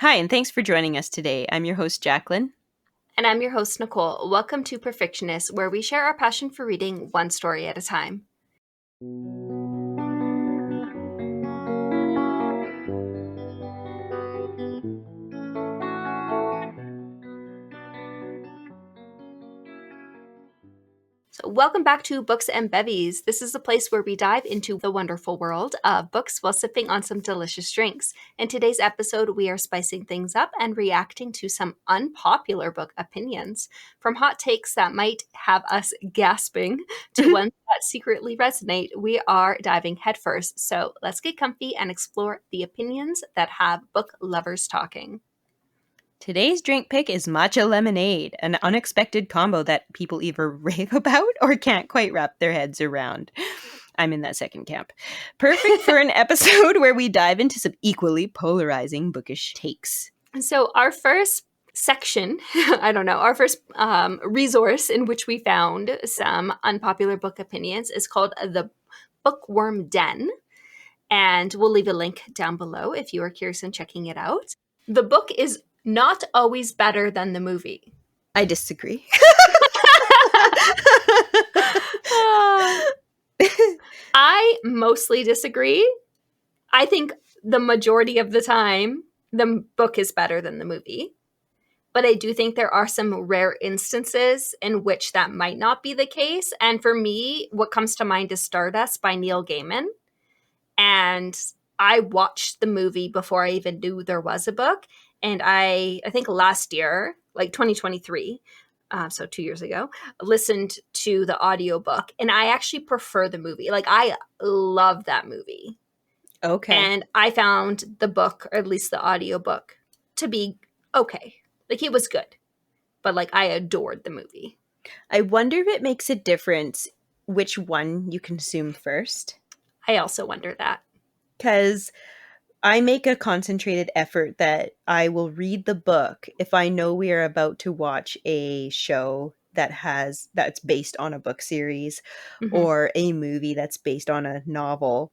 Hi, and thanks for joining us today. I'm your host, Jacqueline. And I'm your host, Nicole. Welcome to Perfictionist, where we share our passion for reading one story at a time. So, welcome back to Books and Bevvies. This is a place where we dive into the wonderful world of books while sipping on some delicious drinks. In today's episode, we are spicing things up and reacting to some unpopular book opinions. From hot takes that might have us gasping to ones that secretly resonate, we are diving headfirst. So, let's get comfy and explore the opinions that have book lovers talking. Today's drink pick is matcha lemonade, an unexpected combo that people either rave about or can't quite wrap their heads around. I'm in that second camp. Perfect for an episode where we dive into some equally polarizing bookish takes. So, our first section, our first resource in which we found some unpopular book opinions is called The Bookworm Den. And we'll leave a link down below if you are curious in checking it out. The book is not always better than the movie. I disagree. I mostly disagree. I think the majority of the time, the book is better than the movie. But I do think there are some rare instances in which that might not be the case. And for me, what comes to mind is Stardust by Neil Gaiman. And I watched the movie before I even knew there was a book. And I think last year, like 2023, so 2 years ago, listened to the audiobook. And I actually prefer the movie. Like, I love that movie. Okay. And I found the book, or at least the audiobook, to be okay. Like, it was good. But, like, I adored the movie. I wonder if it makes a difference which one you consume first. I also wonder that. Because I make a concentrated effort that I will read the book if I know we are about to watch a show that's based on a book series or a movie that's based on a novel.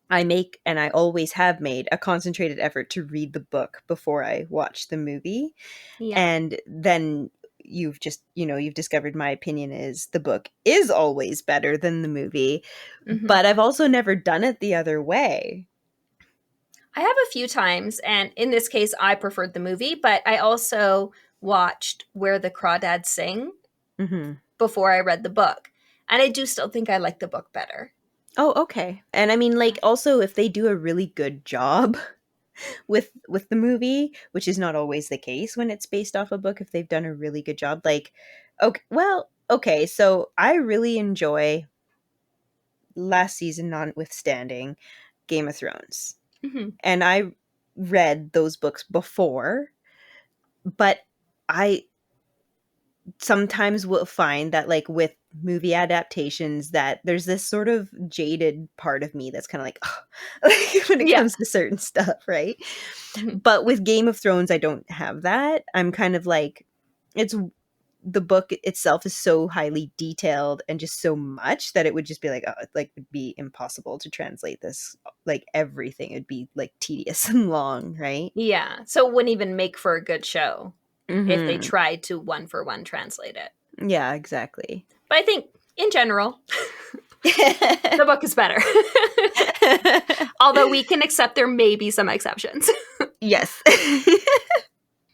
And I always have made a concentrated effort to read the book before I watch the movie. Yeah. And then you've discovered my opinion is the book is always better than the movie. But I've also never done it the other way. I have a few times, and in this case, I preferred the movie, but I also watched Where the Crawdads Sing before I read the book. And I do still think I like the book better. Oh, okay. And I mean, like, also, if they do a really good job with the movie, which is not always the case when it's based off a book, if they've done a really good job, like, okay, so I really enjoy, last season notwithstanding, Game of Thrones. And I read those books before, but I sometimes will find that, like, with movie adaptations, that there's this sort of jaded part of me that's kind of like, like when it comes to certain stuff, right? But with Game of Thrones, I don't have that. I'm kind of like, the book itself is so highly detailed and just so much that it would just be like, it would be impossible to translate this, like, everything. It'd be like tedious and long, right? Yeah. So it wouldn't even make for a good show if they tried to one for one translate it. Yeah, exactly. But I think in general, the book is better. Although we can accept there may be some exceptions. Yes.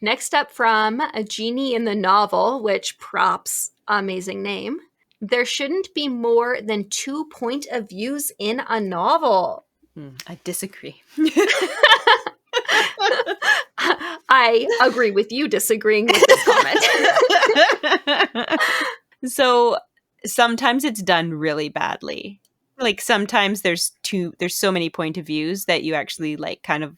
Next up from A Genie in the Novel, which props, amazing name. There shouldn't be more than 2 point of views in a novel. I disagree. I agree with you disagreeing with this comment. So sometimes it's done really badly. Like, sometimes there's so many point of views that you actually, like, kind of,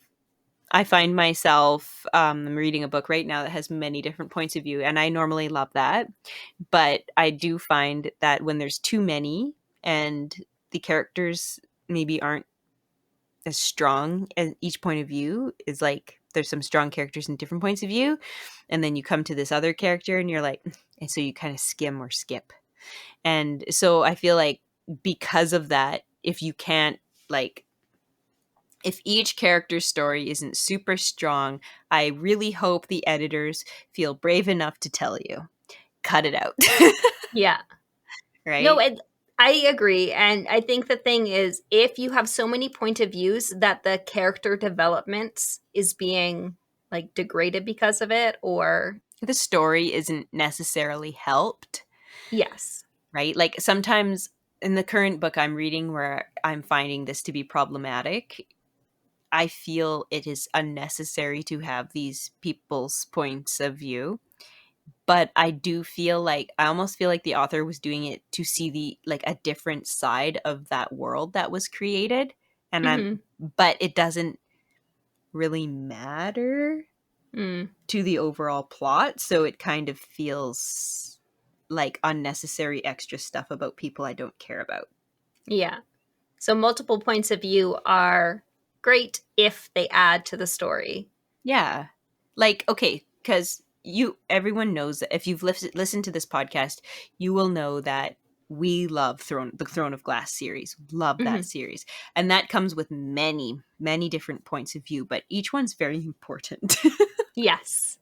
I find myself I'm reading a book right now that has many different points of view, and I normally love that. But I do find that when there's too many and the characters maybe aren't as strong, and each point of view is like, there's some strong characters in different points of view, and then you come to this other character and you're like, and so you kind of skim or skip. And so I feel like because of that, if you can't, like, If each character's story isn't super strong, I really hope the editors feel brave enough to tell you, cut it out. Yeah. No, Right? I agree. And I think the thing is, if you have so many point of views that the character development is being like degraded because of it, or The story isn't necessarily helped, yes. right? Like sometimes in the current book I'm reading where I'm finding this to be problematic, I feel it is unnecessary to have these people's points of view. But I do feel like I almost feel like the author was doing it to see the like a different side of that world that was created. And I'm Mm-hmm. but it doesn't really matter Mm, to the overall plot, so it kind of feels like unnecessary extra stuff about people I don't care about. yeah. So multiple points of view are great if they add to the story. Yeah. Like, okay, because everyone knows that if you've listened to this podcast, you will know that we love the Throne of Glass series. Love that Hmm. series. And that comes with many, many different points of view, but each one's very important. Yes.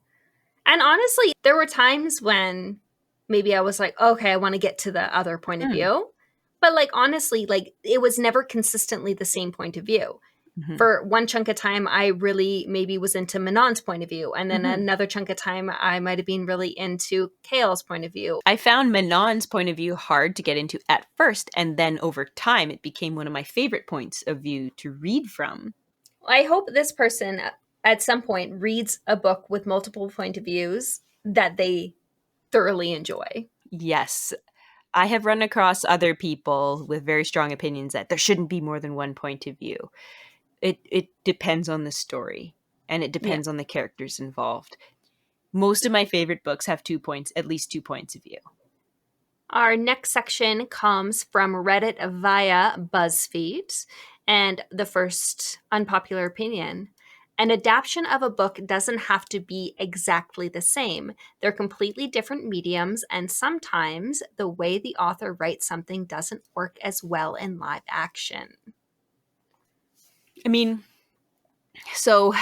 And honestly, there were times when maybe I was like, okay, I want to get to the other point of Mm. view. But like honestly, like it was never consistently the same point of view. Hmm. For one chunk of time, I really maybe was into Manon's point of view. And then Hmm. another chunk of time, I might have been really into Kale's point of view. I found Manon's point of view hard to get into at first, and then over time, it became one of my favorite points of view to read from. I hope this person at some point reads a book with multiple point of views that they thoroughly enjoy. Yes, I have run across other people with very strong opinions that there shouldn't be more than one point of view. It depends on the story, and it Yeah. depends on the characters involved. Most of my favorite books have at least 2 points of view. Our next section comes from Reddit via BuzzFeed, and the first unpopular opinion. An adaptation of a book doesn't have to be exactly the same. They're completely different mediums, and sometimes the way the author writes something doesn't work as well in live action. I mean, so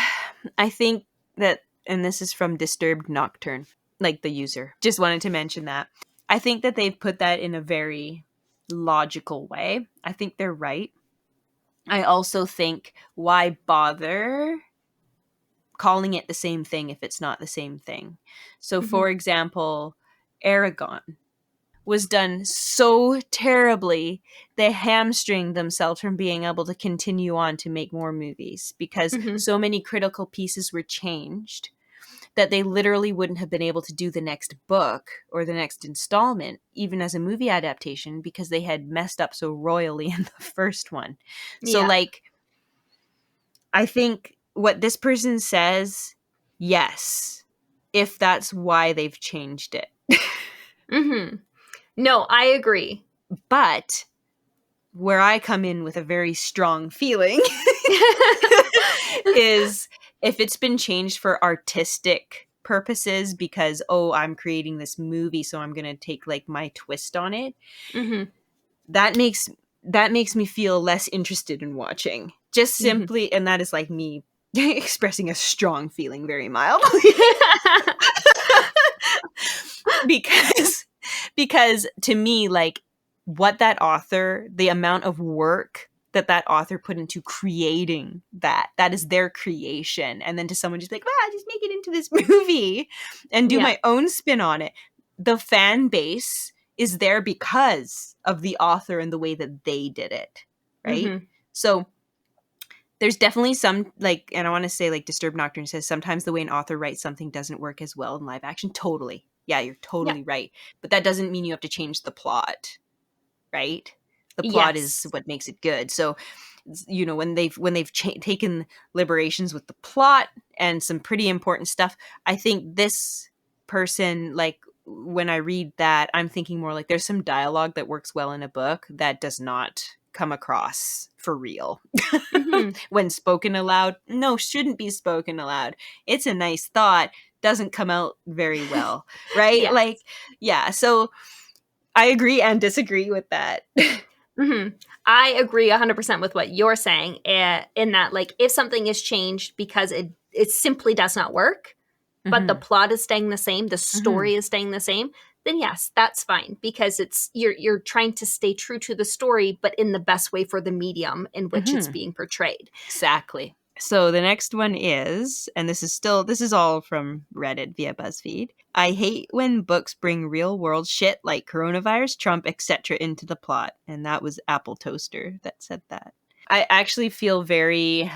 I think that, and this is from Disturbed Nocturne, like the user. Just wanted to mention that. I think that they've put that in a very logical way. I think they're right. I also think, why bother calling it the same thing if it's not the same thing? So, Hmm. for example, Aragon was done so terribly, they hamstringed themselves from being able to continue on to make more movies because Hmm. so many critical pieces were changed that they literally wouldn't have been able to do the next book or the next installment, even as a movie adaptation, because they had messed up so royally in the first one. So, Yeah. like, I think what this person says, yes, if that's why they've changed it. Hmm. No, I agree. But where I come in with a very strong feeling is if it's been changed for artistic purposes because, oh, I'm creating this movie, so I'm going to take like my twist on it, Hmm. that makes me feel less interested in watching. Just Hmm. simply, and that is like me expressing a strong feeling very mildly. because because to me, like, what that author, the amount of work that author put into creating that is their creation, and then to someone just like, just make it into this movie and do Yeah. my own spin on it. The fan base is there because of the author and the way that they did it, right? Hmm. So there's definitely some, like, and I want to say, like, Disturbed Nocturne says sometimes the way an author writes something doesn't work as well in live action. Totally. Yeah, you're Yeah. totally right. But that doesn't mean you have to change the plot, right? The plot is Yes. what makes it good. So, when they've taken liberations with the plot and some pretty important stuff, I think this person, like, when I read that, I'm thinking more like there's some dialogue that works well in a book that does not come across for real Hmm. when spoken aloud. No, shouldn't be spoken aloud. It's a nice thought, doesn't come out very well, right? Yes. Like, yeah. So I agree and disagree with that. Mhm. I agree 100% with what you're saying, in that, like, if something is changed because it simply does not work, but the Mhm. plot is staying the same, the Mhm. story is staying the same, then yes, that's fine because it's you're trying to stay true to the story, but in the best way for the medium in which it's Mhm. being portrayed. Exactly. So the next one is, and this is all from Reddit via BuzzFeed. I hate when books bring real world shit like coronavirus, Trump, etc. into the plot. And that was Apple Toaster that said that. I actually feel very,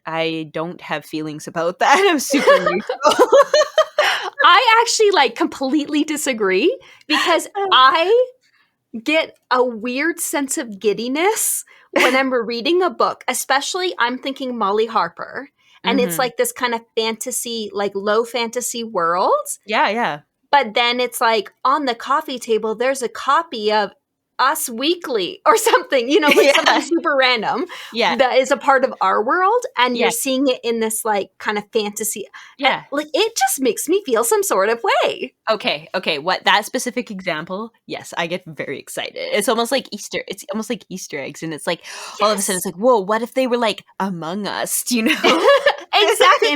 I don't have feelings about that. I'm super neutral. I actually like completely disagree because I get a weird sense of giddiness when I'm reading a book, especially I'm thinking Molly Harper. And it's Hmm. like this kind of fantasy, like low fantasy world. Yeah, yeah. But then it's like on the coffee table, there's a copy of Us Weekly or something, like something Yeah. super random Yeah. that is a part of our world. And you're Yeah. seeing it in this like kind of fantasy. And Yeah. like it just makes me feel some sort of way. Okay, okay. What that specific example? Yes, I get very excited. It's almost like Easter. It's almost like Easter eggs, and it's like all of a sudden it's Yes. like, whoa! What if they were like Among Us? Do you know? Exactly. Yeah,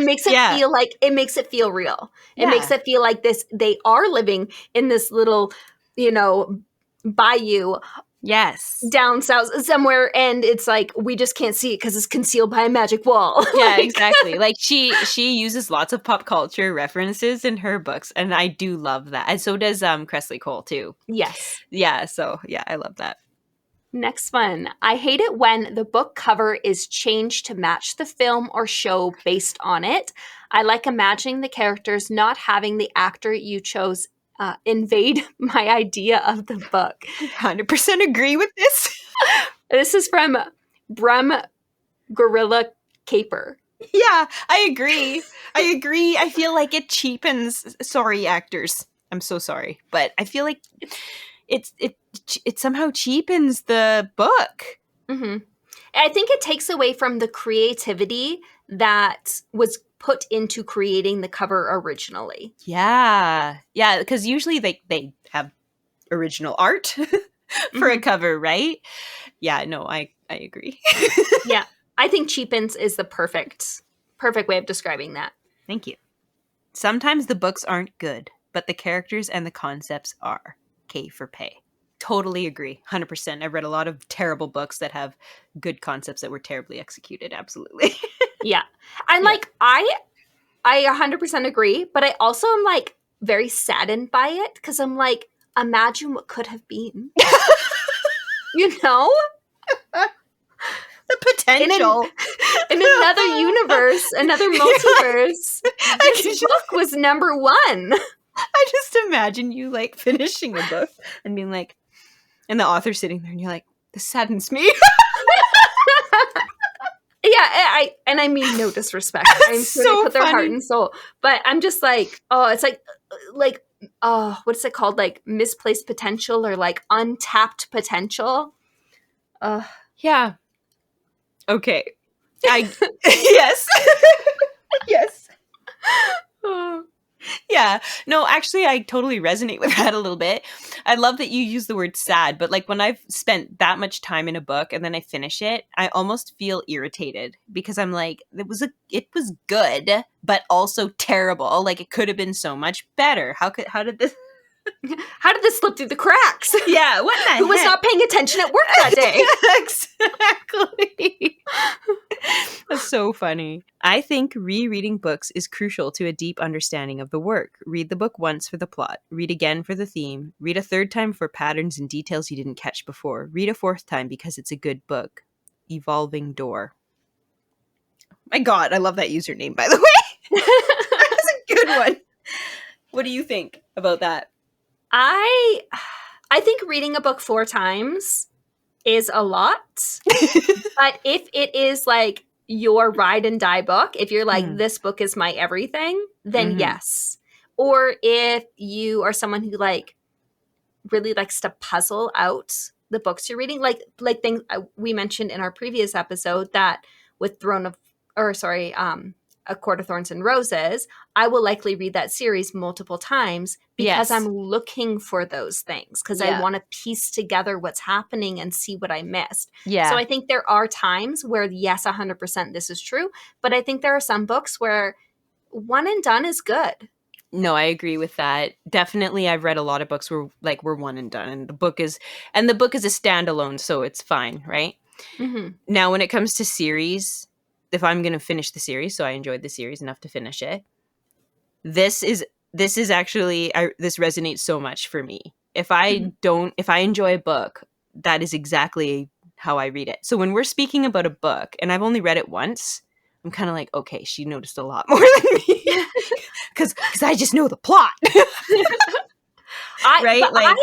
It makes it feel real. It makes yeah. it feel like this they are living in this little, you know, bayou Yes. down south somewhere, and it's like we just can't see it because it's concealed by a magic wall. Yeah, Like exactly. Like she uses lots of pop culture references in her books, and I do love that. And so does Cressley Cole too. yes. Yeah. So yeah, I love that. Next one. I hate it when the book cover is changed to match the film or show based on it. I like imagining the characters not having the actor you chose invade my idea of the book. 100% agree with this. This is from Brum Gorilla Caper. Yeah, I agree. I agree. I feel like it cheapens. Sorry, actors. I'm so sorry, but I feel like it somehow cheapens the book. hmm I think it takes away from the creativity that was put into creating the cover originally. Yeah, yeah. Because usually they have original art for a hmm cover, right? Yeah. No, I agree. Yeah, I think cheapens is the perfect way of describing that. Thank you. Sometimes the books aren't good, but the characters and the concepts are. K for pay. Totally agree. 100%. I've read a lot of terrible books that have good concepts that were terribly executed. Absolutely. Yeah, and Yeah. like I 100% agree, but I also am like very saddened by it because I'm like, imagine what could have been, you know, The in an potential. in another universe, another multiverse, I this can just, book was number one. I just imagine you like finishing a book and being like, and the author sitting there and you're like, this saddens me. Yeah, I mean no disrespect. I'm That's sure they so put their heart funny. and soul, but I'm just like, oh, it's like, oh, what is it called? Like misplaced potential or like untapped potential. Uh, Yeah. Okay. I, yes. Yes. oh, Yeah. No, actually, I totally resonate with that a little bit. I love that you use the word sad, but like when I've spent that much time in a book and then I finish it, I almost feel irritated because I'm like, it was good, but also terrible. Like it could have been so much better. How did this? how did this slip through the cracks? Yeah. What in Who the was heck? not paying attention at work that day? Exactly. That's so funny. I think rereading books is crucial to a deep understanding of the work. Read the book once for the plot, read again for the theme, read a third time for patterns and details you didn't catch before, read a fourth time because it's a good book. Evolving Door. My God, I love that username, by the way. That's a good one. What do you think about that? I I think reading a book 4 times is a lot. But if it is like your ride and die book, if you're like, Mm, this book is my everything, then hmm. yes. Or if you are someone who like really likes to puzzle out the books you're reading, like things we mentioned in our previous episode that with Throne of, or sorry, A Court of Thorns and Roses, I will likely read that series multiple times because Yes. I'm looking for those things, because I Yeah. want to piece together what's happening and see what I missed. Yeah. So I think there are times where, yes, 100% this is true, but I think there are some books where one and done is good. No, I agree with that. Definitely, I've read a lot of books where like we're one and done, and the book is a standalone, so it's fine, right? Mm-hmm. Now, when it comes to series, if I'm going to finish the series, so I enjoyed the series enough to finish it, this is actually this resonates so much for me. If I enjoy a book, that is exactly how I read it. So when we're speaking about a book and I've only read it once, I'm kind of like, okay, she noticed a lot more than me. Because I just know the plot. Right? Like,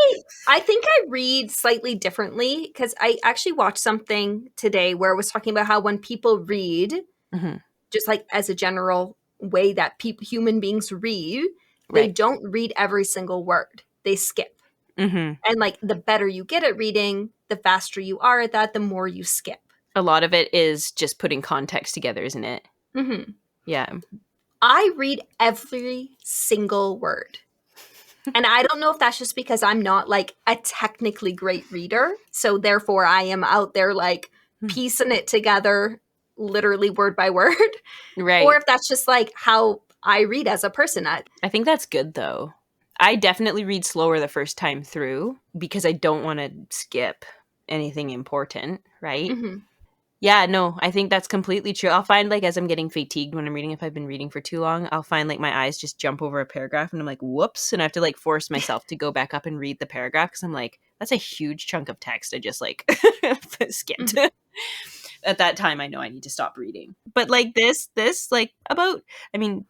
I think I read slightly differently, because I actually watched something today where it was talking about how when people read, mhm, just like as a general way that human beings read, they right. don't read every single word. They skip. Hmm. And like the better you get at reading, the faster you are at that, the more you skip. A lot of it is just putting context together, isn't it? Mm-hmm. Yeah. I read every single word. And I don't know if that's just because I'm not like a technically great reader. So therefore I am out there like piecing it together literally word by word. Or Right. if that's just like how I read as a person. I think that's good though. I definitely read slower the first time through because I don't want to skip anything important, right? Mm-hmm. Yeah, no, I think that's completely true. I'll find like as I'm getting fatigued when I'm reading, if I've been reading for too long, I'll find like my eyes just jump over a paragraph and I'm like, whoops. And I have to like force myself to go back up and read the paragraph because I'm like, that's a huge chunk of text I just like skipped. Mm-hmm. At that time, I know I need to stop reading. But like this, like about, I mean,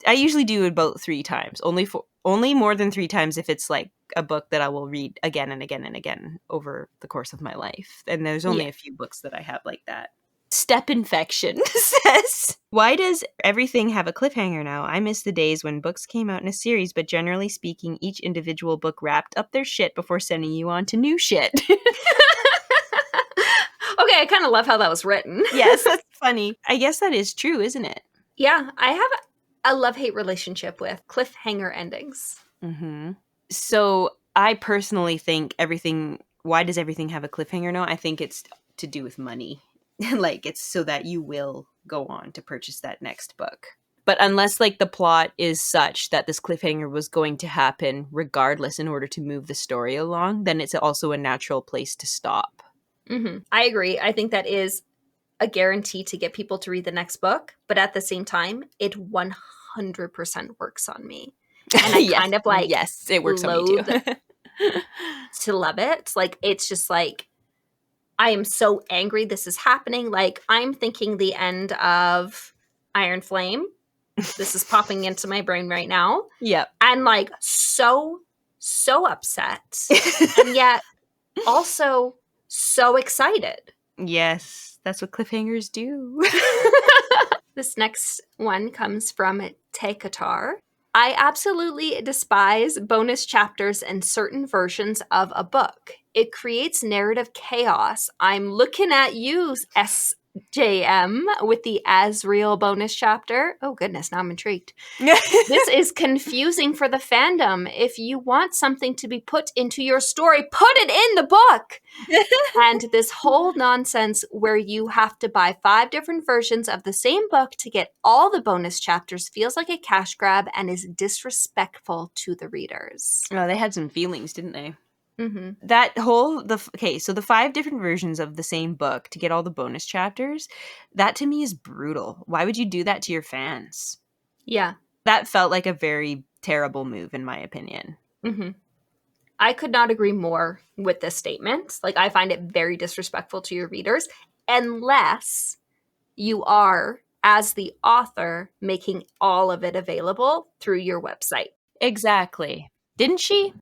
I usually do it about 3 times. Only more than 3 times if it's like a book that I will read again and again and again over the course of my life. And there's only Yeah. a few books that I have like that. Step Infection says, why does everything have a cliffhanger now? I miss the days when books came out in a series, but generally speaking, each individual book wrapped up their shit before sending you on to new shit. Okay, I kind of love how that was written. Yes, that's funny. I guess that is true, isn't it? Yeah, I have a love-hate relationship with cliffhanger endings. Mm-hmm. So I personally think why does everything have a cliffhanger now? I think it's to do with money. Like it's so that you will go on to purchase that next book. But unless like the plot is such that this cliffhanger was going to happen regardless in order to move the story along, then it's also a natural place to stop. Mm-hmm. I agree. I think that is a guarantee to get people to read the next book, but at the same time, it 100% works on me. And I Yes, kind of like yes, it works on me too. loathe to love it. Like, it's just like, I am so angry this is happening. Like, I'm thinking the end of Iron Flame. This is popping into my brain right now. Yep. And like, so upset. And yet also so excited. Yes, that's what cliffhangers do. This next one comes from Tekatar. I absolutely despise bonus chapters in certain versions of a book. It creates narrative chaos. I'm looking at you, SJM, with the Asriel bonus chapter. Oh, goodness, now I'm intrigued. This is confusing for the fandom. If you want something to be put into your story, put it in the book. And this whole nonsense where you have to buy 5 different versions of the same book to get all the bonus chapters feels like a cash grab and is disrespectful to the readers. Oh, they had some feelings, didn't they? Mm-hmm. That whole so the 5 different versions of the same book to get all the bonus chapters, that to me is brutal. Why would you do that to your fans? Yeah. That felt like a very terrible move, in my opinion. Mm-hmm. I could not agree more with this statement. Like, I find it very disrespectful to your readers, unless you are, as the author, making all of it available through your website. Exactly. Didn't she?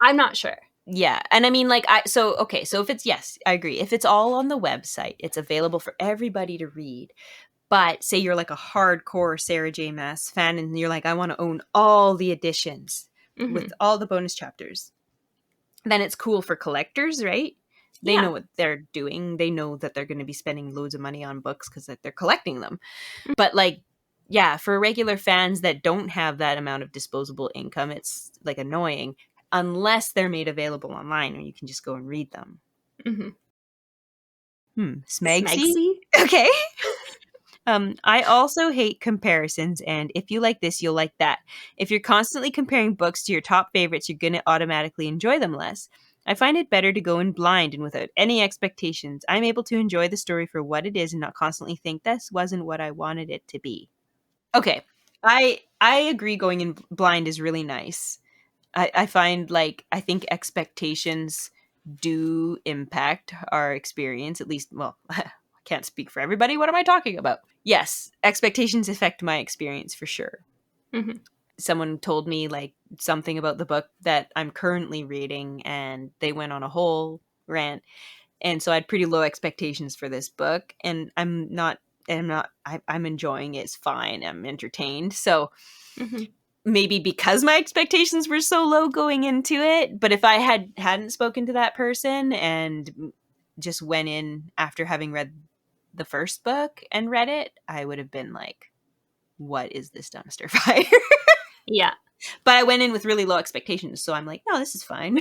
I'm not sure. Yeah. And I mean, like, so if it's, yes, I agree. If it's all on the website, it's available for everybody to read. But say you're like a hardcore Sarah J. Maas fan and you're like, I want to own all the editions with all the bonus chapters. Then it's cool for collectors, right? They know what they're doing. They know that they're going to be spending loads of money on books because they're collecting them. But like yeah, for regular fans that don't have that amount of disposable income, it's like annoying unless they're made available online and you can just go and read them. Mm-hmm. Smegsy? Smegsy? Okay. I also hate comparisons, and if you like this, you'll like that. If you're constantly comparing books to your top favorites, you're going to automatically enjoy them less. I find it better to go in blind and without any expectations. I'm able to enjoy the story for what it is and not constantly think this wasn't what I wanted it to be. Okay. I agree going in blind is really nice. I find like I think expectations do impact our experience, at least well, I can't speak for everybody. What am I talking about? Yes, expectations affect my experience for sure. Mm-hmm. Someone told me like something about the book that I'm currently reading and they went on a whole rant, and so I had pretty low expectations for this book, and I'm enjoying it. It's fine. I'm entertained. So Mm-hmm. maybe because my expectations were so low going into it, but if I hadn't spoken to that person and just went in after having read the first book and read it, I would have been like, what is this dumpster fire? Yeah. But I went in with really low expectations, so I'm like, no, this is fine.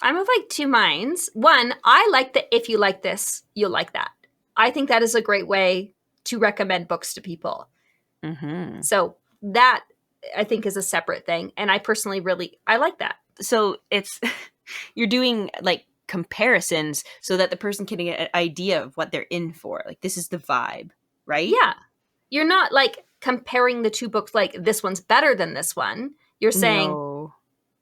I'm of like two minds. One, I like that if you like this, you'll like that. I think that is a great way to recommend books to people. Mm-hmm. So that I think is a separate thing. And I personally I like that. So it's you're doing like comparisons so that the person can get an idea of what they're in for. Like this is the vibe, right? Yeah. You're not like comparing the two books like this one's better than this one. You're saying No.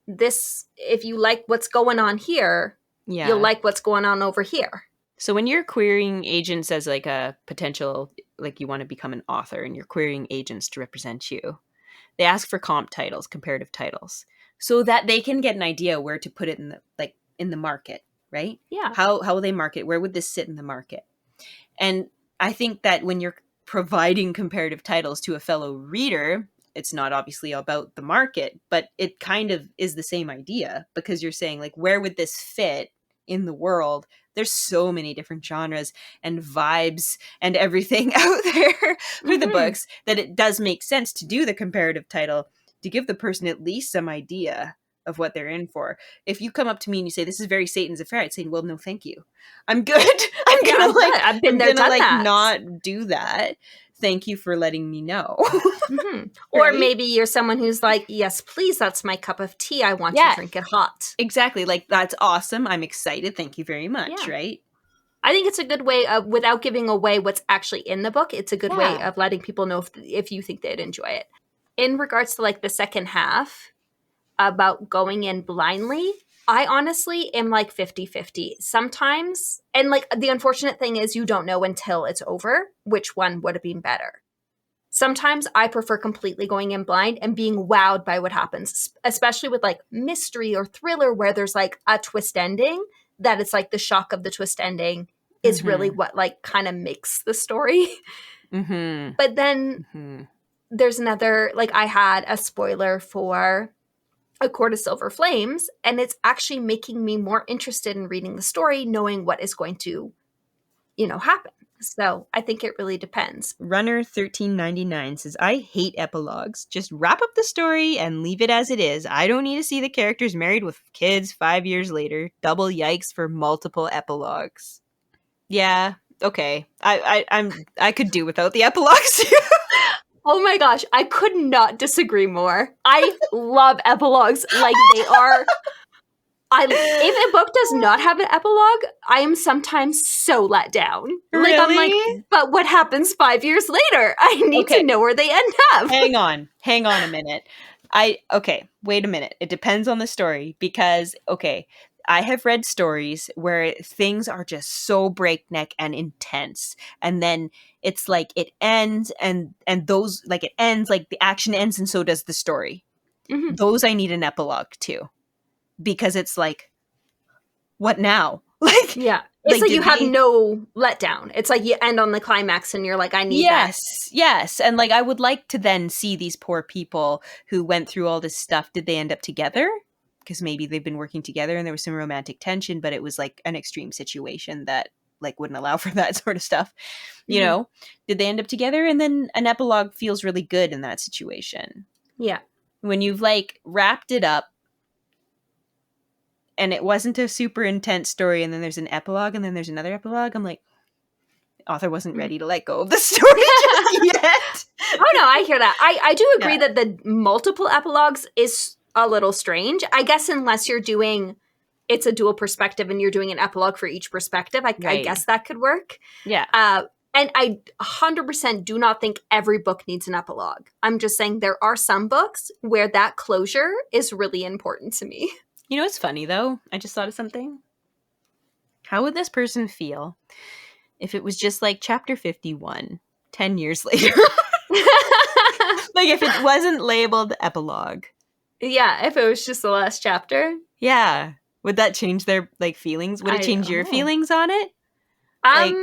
this, if you like what's going on here, you'll Yeah. like what's going on over here. So when you're querying agents as like a potential, like you want to become an author and you're querying agents to represent you, they ask for comp titles, comparative titles, so that they can get an idea where to put it in the in the market, right? Yeah. How will they market? Where would this sit in the market? And I think that when you're providing comparative titles to a fellow reader, it's not obviously about the market, but it kind of is the same idea because you're saying, like, where would this fit in the world? There's so many different genres and vibes and everything out there for the Mm-hmm. books that it does make sense to do the comparative title to give the person at least some idea of what they're in for. If you come up to me and you say, this is very Satan's Affair, I'd say, well, no, thank you. I'm good. Yeah, I'm good. I've been I'm there, gonna done like that. not do that. Thank you for letting me know. Mm-hmm. Or Right? maybe you're someone who's like, yes, please, that's my cup of tea. I want to Yeah, drink it hot. exactly. Like that's awesome. I'm excited. Thank you very much. Yeah. Right? I think it's a good way of, without giving away what's actually in the book, it's a good way Yeah. of letting people know if you think they'd enjoy it. In regards to like the second half about going in blindly, I honestly am like 50-50 sometimes. And like the unfortunate thing is you don't know until it's over which one would have been better. Sometimes I prefer completely going in blind and being wowed by what happens, especially with like mystery or thriller where there's like a twist ending, that it's like the shock of the twist ending is really Mm-hmm. what like kind of makes the story. Mm-hmm. But then Mm-hmm. there's another, like I had a spoiler for A Court of Silver Flames, and it's actually making me more interested in reading the story, knowing what is going to, happen. So I think it really depends. Runner 1399 says, I hate epilogues. Just wrap up the story and leave it as it is. I don't need to see the characters married with kids 5 years later. Double yikes for multiple epilogues. Yeah, okay. I could do without the epilogues. Oh my gosh, I could not disagree more. I love epilogues. Like they are if a book does not have an epilogue, I am sometimes so let down. Like I'm like, Really? but what happens 5 years later? I need to Okay. know where they end up. Hang on a minute. Okay, wait a minute. It depends on the story because okay, I have read stories where things are just so breakneck and intense, and then it's like it ends, and those like it ends, like the action ends, and so does the story. Mhm. Those I need an epilogue to because it's like, what now? Like, Yeah. It's like like you did have they? no letdown. It's like you end on the climax and you're like, I need that. Yes, yes. And like I would like to then see these poor people who went through all this stuff. Did they end up together? Because maybe they've been working together and there was some romantic tension, but it was like an extreme situation that like wouldn't allow for that sort of stuff. You Mhm. know, did they end up together? And then an epilogue feels really good in that situation. Yeah. When you've like wrapped it up and it wasn't a super intense story, and then there's an epilogue, and then there's another epilogue, I'm like, author wasn't Mhm. ready to let go of the story just yet. Oh no, I hear that. I do agree Yeah. that the multiple epilogues is a little strange. I guess unless you're doing it's a dual perspective and you're doing an epilogue for each perspective, I Right. guess that could work. Yeah. And I 100% do not think every book needs an epilogue. I'm just saying there are some books where that closure is really important to me. You know what's funny though? I just thought of something. How would this person feel if it was just like chapter 51, 10 years later? Like if it wasn't labeled epilogue. Yeah, if it was just the last chapter. Yeah. Would that change their like feelings? Would it I change don't your know. feelings on it? Like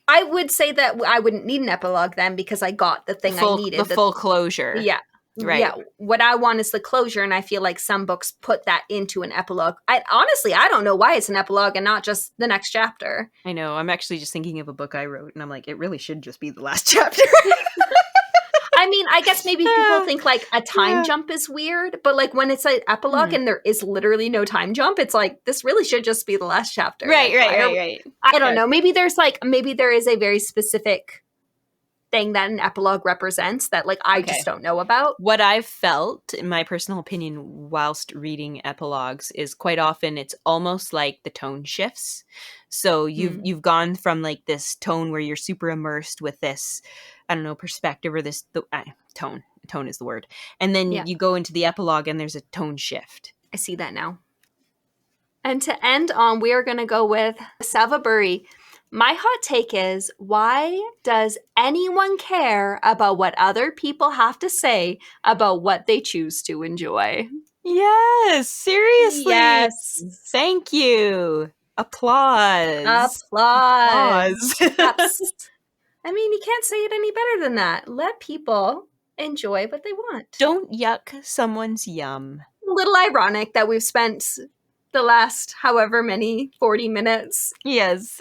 I would say that I wouldn't need an epilogue then because I got the thing I needed. the full closure. Yeah. Right. Yeah. What I want is the closure, and I feel like some books put that into an epilogue. I don't know why it's an epilogue and not just the next chapter. I know. I'm actually just thinking of a book I wrote, and I'm like, it really should just be the last chapter. I mean, I guess maybe people think like a time jump is weird, but like when it's an epilogue and there is literally no time jump, it's like this really should just be the last chapter. Right, Like, right. I don't know. Maybe there is a very specific thing that an epilogue represents that like I just don't know about. What I've felt, in my personal opinion, whilst reading epilogues is quite often it's almost like the tone shifts. So you've gone from like this tone where you're super immersed with this, I don't know, perspective or this tone. Tone is the word. And then you go into the epilogue and there's a tone shift. I see that now. And to end on, we are going to go with Savabury. My hot take is, why does anyone care about what other people have to say about what they choose to enjoy? Yes, seriously. Yes. Thank you. Applause. Applause. I mean, you can't say it any better than that. Let people enjoy what they want. Don't yuck someone's yum. A little ironic that we've spent the last however many 40 minutes Yes.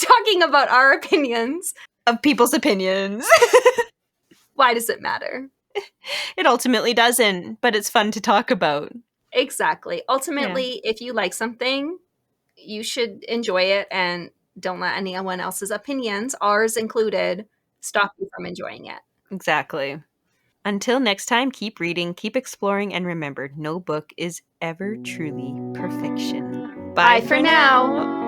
talking about our opinions of people's opinions. Why does it matter? It ultimately doesn't, but it's fun to talk about. Exactly. Ultimately, if you like something, you should enjoy it and don't let anyone else's opinions, ours included, stop you from enjoying it. Exactly. Until next time, keep reading, keep exploring, and remember, no book is ever truly perfection. Bye for now.